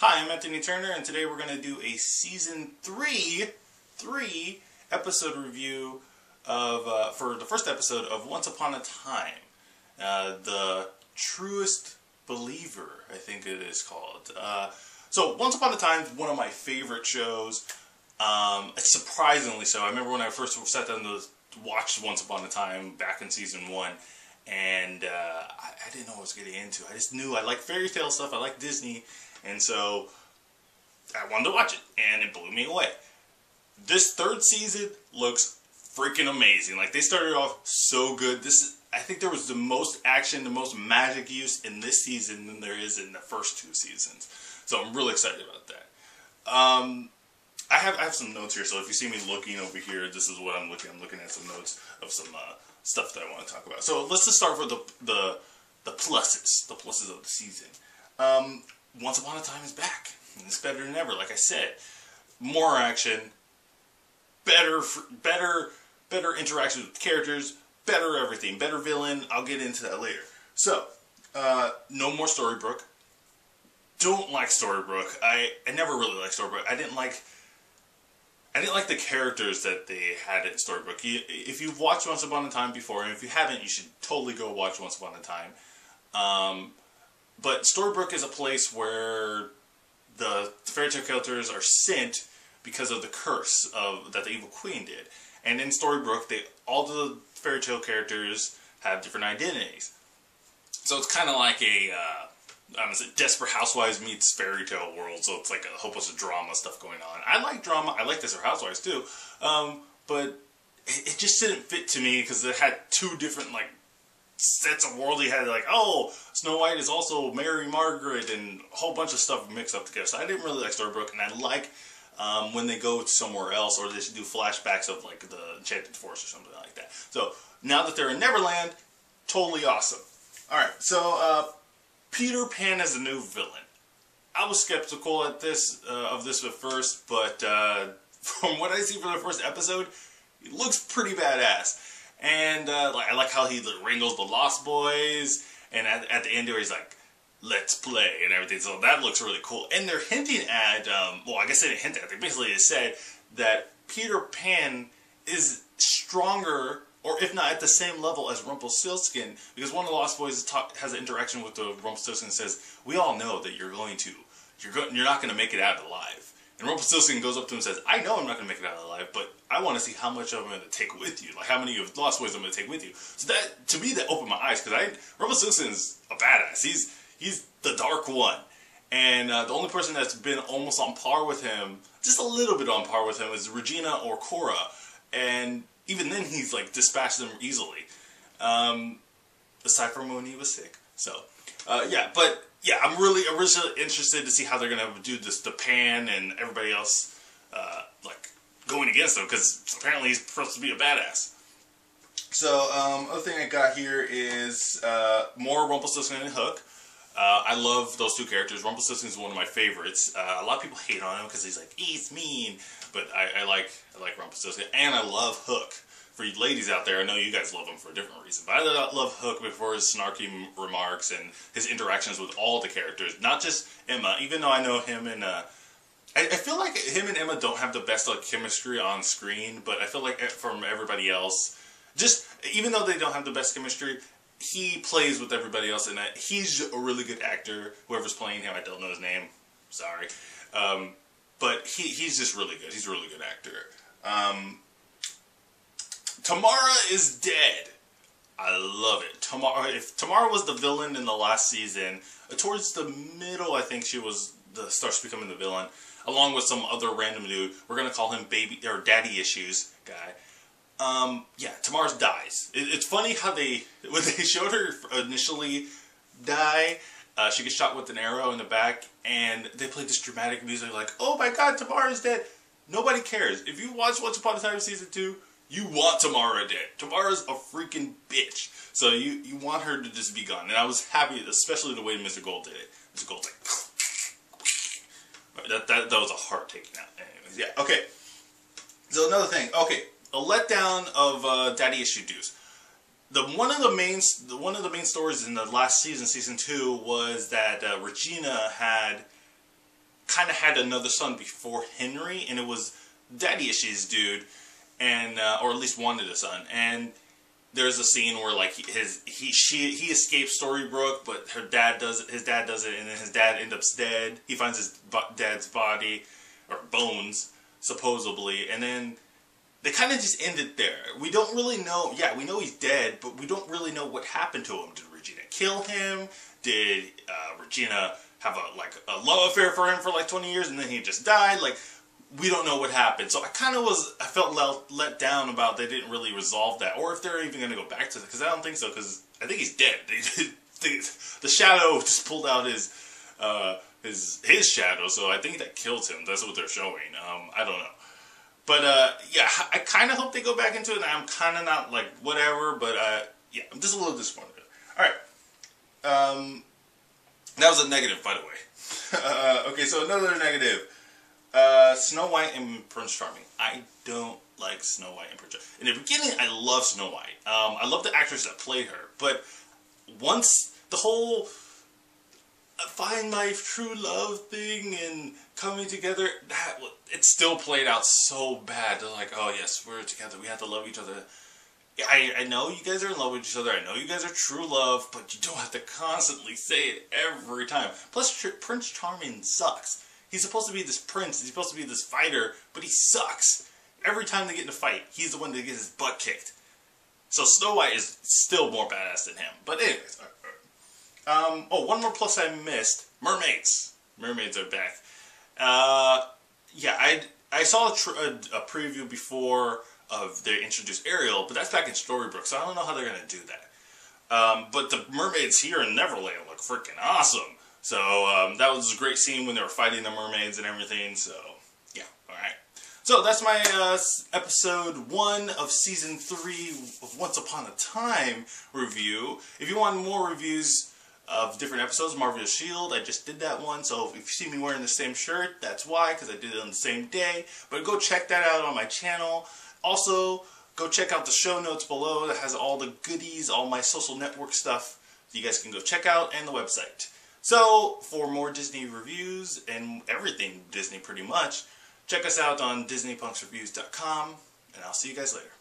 Hi, I'm Anthony Turner, and today we're going to do a Season 3 episode review of, for the first episode of Once Upon a Time. The Truest Believer, I think it is called. So, Once Upon a Time is one of my favorite shows. It's surprisingly so. I remember when I first sat down to watch Once Upon a Time back in Season 1, and I didn't know what I was getting into. I just knew I like fairy tale stuff, I like Disney, and so I wanted to watch it, and it blew me away. This third season looks freaking amazing. Like, they started off so good. I think there was the most action, the most magic use in this season than there is in the first two seasons. So I'm really excited about that. I have some notes here, so if you see me looking over here, this is what I'm looking. I'm looking at some notes of some stuff that I want to talk about. So let's just start with the pluses of the season. Once Upon a Time is back. It's better than ever, like I said. More action, better interactions with characters, better everything, better villain. I'll get into that later. So, no more Storybrooke. Don't like Storybrooke. I never really liked Storybrooke. I didn't like the characters that they had in Storybrooke. If you've watched Once Upon a Time before, and if you haven't, you should totally go watch Once Upon a Time. But Storybrooke is a place where the fairy tale characters are sent because of the curse that the evil queen did. And in Storybrooke, all the fairy tale characters have different identities. So it's kind of like a Desperate Housewives meets fairy tale world. So it's like a whole bunch of drama stuff going on. I like drama. I like Desperate Housewives too. But it just didn't fit to me because it had two different sets of world. You had Snow White is also Mary Margaret and a whole bunch of stuff mixed up together. So I didn't really like Storybrooke, and I like when they go somewhere else or they should do flashbacks of the Enchanted Forest or something like that. So now that they're in Neverland, totally awesome. Alright, so Peter Pan is a new villain. I was skeptical at this at first, but from what I see from the first episode, it looks pretty badass. And I like how he wrangles the Lost Boys, and at the end where he's like, "Let's play" and everything. So that looks really cool. And they're hinting at, well, I guess they didn't hint at it. They basically said that Peter Pan is stronger, or if not at the same level as Rumpelstiltskin, because one of the Lost Boys has an interaction with the Rumpelstiltskin and says, "We all know that you're not going to make it out alive." And Rumpelstiltskin goes up to him and says, "I know I'm not going to make it out alive, but I want to see how much I'm going to take with you. Like, how many of Lost Boys I'm going to take with you." So that, to me, that opened my eyes, because Rumpelstiltskin's a badass. He's the Dark One. And the only person that's been almost on par with him, just a little bit on par with him, is Regina or Cora. And even then, he's, dispatched them easily. Aside from when he was sick. So, yeah, I'm really interested to see how they're going to do this to Pan and everybody else, going against him, because apparently he's supposed to be a badass. So, other thing I got here is more Rumpelstiltskin and Hook. I love those two characters. Rumpelstiltskin is one of my favorites. A lot of people hate on him because he's mean, but I like Rumpelstiltskin, and I love Hook. For you ladies out there, I know you guys love him for a different reason, but I love Hook for his snarky remarks and his interactions with all the characters, not just Emma. Even though I know him and I feel like him and Emma don't have the best chemistry on screen, but I feel like from everybody else, just even though they don't have the best chemistry, he plays with everybody else, and he's a really good actor. Whoever's playing him, I don't know his name. Sorry, but he's just really good. He's a really good actor. Tamara is dead. I love it. If Tamara was the villain in the last season, towards the middle, I think she starts becoming the villain, along with some other random dude. We're gonna call him Baby or Daddy Issues guy. Yeah, Tamara dies. It's funny how when they showed her initially die, she gets shot with an arrow in the back, and they played this dramatic music like, "Oh my God, Tamara's dead." Nobody cares. If you watch Once Upon a Time Season 2, you want Tamara dead. Tamara's a freaking bitch. So you want her to just be gone. And I was happy, especially the way Mr. Gold did it. Mr. Gold's like, that was a heart taken out. Anyways, yeah, okay. So another thing, okay, a letdown of Daddy Issue Dues. One of the main stories in the last season, season 2, was that Regina had kind of had another son before Henry, and it was daddy issues dude, and or at least wanted a son. And there's a scene where like he escapes Storybrooke, but his dad does it, and then his dad ends up dead. He finds his dad's body or bones supposedly, and then they kind of just end it there. We don't really know. Yeah, we know he's dead, but we don't really know what happened to him. Did Regina kill him? Did Regina have a love affair for him for like 20 years and then he just died? Like, we don't know what happened. So I felt let down about they didn't really resolve that, or if they're even going to go back to it, because I don't think so, because I think he's dead. The shadow just pulled out his shadow, so I think that kills him. That's what they're showing. I don't know. But, yeah, I kind of hope they go back into it, and I'm kind of not, like, whatever, but, yeah, I'm just a little disappointed. Alright. That was a negative, by the way. Okay, so another negative. Snow White and Prince Charming. I don't like Snow White and Prince Charming. In the beginning, I love Snow White. I love the actress that played her, but once the whole find my true love thing and coming together, it still played out so bad. They're like, oh yes, we're together, we have to love each other. I know you guys are in love with each other, I know you guys are true love, but you don't have to constantly say it every time. Plus, Prince Charming sucks. He's supposed to be this prince, he's supposed to be this fighter, but he sucks. Every time they get in a fight, he's the one that gets his butt kicked. So Snow White is still more badass than him. But anyways, oh, one more plus I missed. Mermaids. Mermaids are back. Yeah, I saw a preview before of they introduced Ariel, but that's back in Storybrooke, so I don't know how they're going to do that. But the mermaids here in Neverland look freaking awesome. So that was a great scene when they were fighting the mermaids and everything, so yeah, alright. So that's my episode 1 of Season 3 of Once Upon a Time review. If you want more reviews of different episodes, Marvel's Shield, I just did that one, so if you see me wearing the same shirt, that's why, because I did it on the same day. But go check that out on my channel. Also, go check out the show notes below that has all the goodies, all my social network stuff that you guys can go check out, and the website. So, for more Disney reviews and everything Disney pretty much, check us out on Disneypunksreviews.com, and I'll see you guys later.